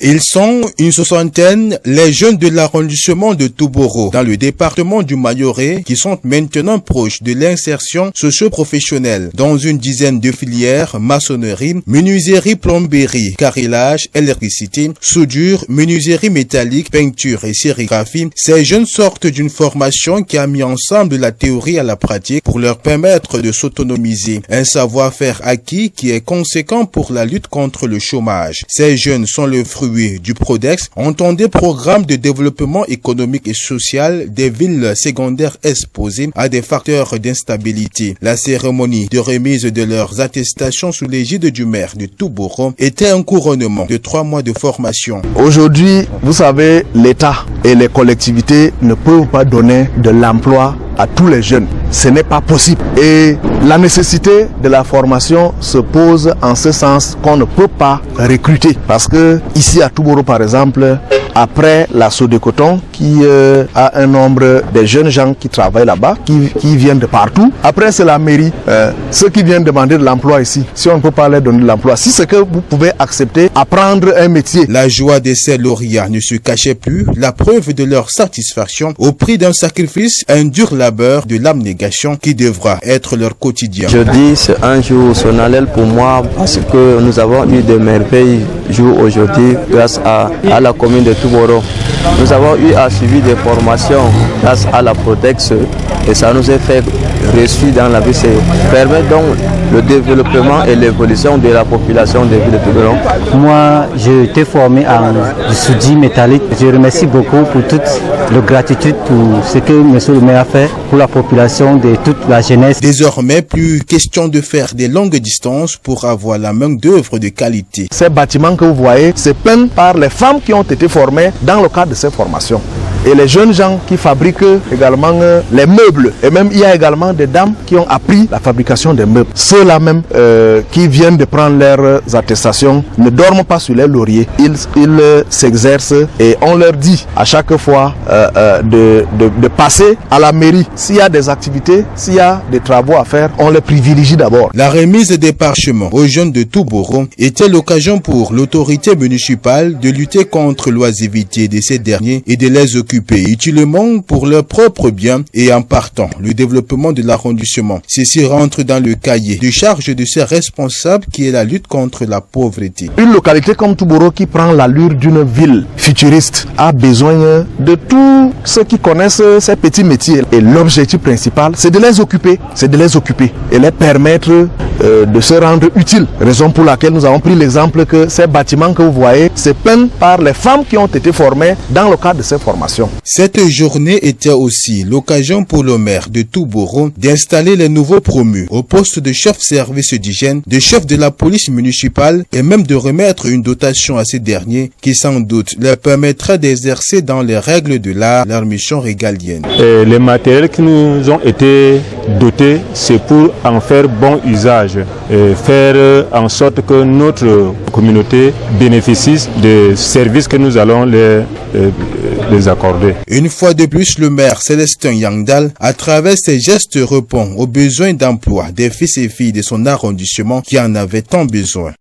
Ils sont une soixantaine, les jeunes de l'arrondissement de Touboro, dans le département du Mayoré, qui sont maintenant proches de l'insertion socio-professionnelle dans une dizaine de filières: maçonnerie, menuiserie, plomberie, carrelage, électricité, soudure, menuiserie métallique, peinture et sérigraphie. Ces jeunes sortent d'une formation qui a mis ensemble la théorie à la pratique pour leur permettre de s'autonomiser. Un savoir-faire acquis qui est conséquent pour la lutte contre le chômage. Ces jeunes sont le fruit du PRODEX, ont des programmes de développement économique et social des villes secondaires exposées à des facteurs d'instabilité. La cérémonie de remise de leurs attestations sous l'égide du maire de Touboro était un couronnement de 3 mois de formation. Aujourd'hui, vous savez, l'État et les collectivités ne peuvent pas donner de l'emploi à tous les jeunes. Ce n'est pas possible. Et la nécessité de la formation se pose en ce sens qu'on ne peut pas recruter. Parce que ici à Touboro, par exemple, après la Sodecoton, qui a un nombre de jeunes gens qui travaillent là-bas, qui viennent de partout. Après, c'est la mairie. Ceux qui viennent demander de l'emploi ici, si on ne peut pas leur donner de l'emploi, si c'est que vous pouvez accepter, apprendre un métier. La joie de ces lauréats ne se cachait plus, la preuve de leur satisfaction au prix d'un sacrifice, un dur labeur, de l'abnégation qui devra être leur quotidien. Je dis c'est un jour solennel pour moi parce que nous avons eu de merveilleux jours aujourd'hui grâce à la commune de Touboro. Nous avons eu à suivre des formations grâce à la PRODEX et ça nous a fait réussir dans la vie. Ça permet donc le développement et l'évolution de la population de ville de Touboro. Moi, j'ai été formé en soudure métallique. Je remercie beaucoup pour toute la gratitude pour ce que M. le maire a fait pour la population de toute la jeunesse. Désormais, plus question de faire des longues distances pour avoir la main d'œuvre de qualité. Ces bâtiments que vous voyez, c'est peint par les femmes qui ont été formées dans le cadre de ces formations. Et les jeunes gens qui fabriquent également les meubles. Et même il y a également des dames qui ont appris la fabrication des meubles. Ceux-là même qui viennent de prendre leurs attestations ne dorment pas sur les lauriers. Ils s'exercent et on leur dit à chaque fois de passer à la mairie. S'il y a des activités, s'il y a des travaux à faire, on les privilégie d'abord. La remise des parchemins aux jeunes de Touboro était l'occasion pour l'autorité municipale de lutter contre l'oisiveté de ces derniers et de les occuper utilement pour leur propre bien et en partant le développement de l'arrondissement. Ceci rentre dans le cahier de charge de ces responsables qui est la lutte contre la pauvreté. Une localité comme Touboro qui prend l'allure d'une ville futuriste a besoin de tous ceux qui connaissent ces petits métiers. Et l'objectif principal, c'est de les occuper, et les permettre de se rendre utiles. Raison pour laquelle nous avons pris l'exemple que ces bâtiments que vous voyez, c'est peint par les femmes qui ont été formées dans le cadre de ces formations. Cette journée était aussi l'occasion pour le maire de Touboro d'installer les nouveaux promus au poste de chef service d'hygiène, de chef de la police municipale et même de remettre une dotation à ces derniers qui sans doute leur permettra d'exercer dans les règles de l'art leur mission régalienne. Les matériels qui nous ont été dotés, c'est pour en faire bon usage et faire en sorte que notre communauté bénéficie des services que nous allons les accorder. Une fois de plus, le maire Célestin Yangdal, à travers ses gestes, répond aux besoins d'emploi des fils et filles de son arrondissement qui en avaient tant besoin.